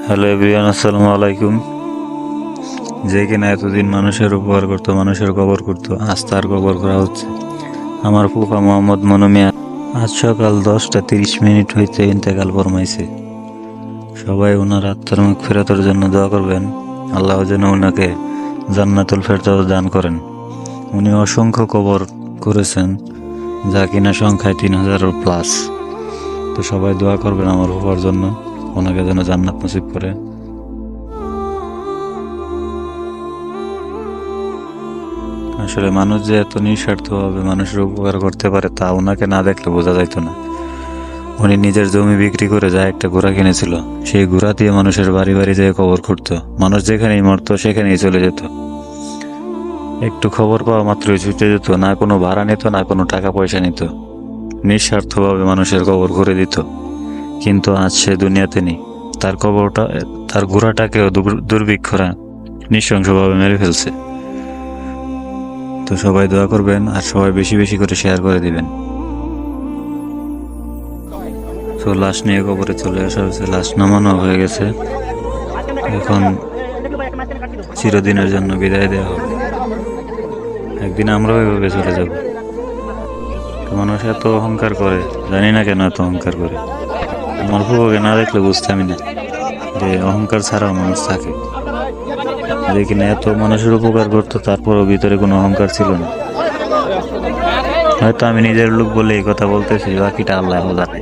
Hello everyone, আসসালামু আলাইকুম। যে কিনা এতদিন মানুষের উপকার করতো, মানুষের কবর করতো, আজ তার কবর করা হচ্ছে। আমার ফুফা মোহাম্মদ মনু মিয়া আজ সকাল 10টা 30 মিনিট হইতে ইন্তেকাল ফরমাইছে। সবাই ওনার আত্মার মুখ ফেরাতের জন্য দোয়া করবেন। আল্লাহ যেন ওনাকে জান্নাতুল ফেরদাউস দান করেন। উনি অসংখ্য কবর করেছেন, যা কিনা সংখ্যায় 3000+ তো সবাই দোয়া করবেন আমার ফুফার জন্য, ওনাকে যেন জান্নাত নসিব করে। আসলে মানুষ যে এত নিঃস্বার্থভাবে মানুষের উপকার করতে পারে তা ওনাকে না দেখলে বোঝা যাইতো না। উনি নিজের জমি বিক্রি করে যা একটা ঘোড়া কিনেছিল, সেই ঘোড়া দিয়ে মানুষের বাড়ি বাড়ি যেয়ে কবর করতো। মানুষ যেখানেই মরতো সেখানেই চলে যেত, একটু খবর পাওয়া মাত্রই ছুটে যেত, না কোনো ভাড়া নিত না কোনো টাকা পয়সা নিত, নিঃস্বার্থভাবে মানুষের কবর করে দিত। কিন্তু আজ সে দুনিয়াতে নেই। তার ঘোড়াটাকেও দুর্ভিক্ষরা নৃশংসভাবে মেরে ফেলছে। তো সবাই দোয়া করবেন আর সবাই বেশি বেশি করে শেয়ার করে দিবেন। তো লাশ নিয়ে কবরে চলে আসা হয়েছে, লাশ নামানো হয়ে গেছে। এখন চিরদিনের জন্য বিদায় দেওয়া হবে। একদিন আমরাও এভাবে চলে যাব। মানুষ এত অহংকার করে, জানি না কেন এত অহংকার করে। আমার ফুফাকে না দেখলে বুঝতামই না যে অহংকার ছাড়াও মানুষ থাকে। যে কিনা এত মানুষের উপকার করতো, তারপরও ভিতরে কোনো অহংকার ছিল না। হয়তো আমি নিজের লোক বলে এই কথা বলতেছি, বাকিটা আল্লাহ জানে।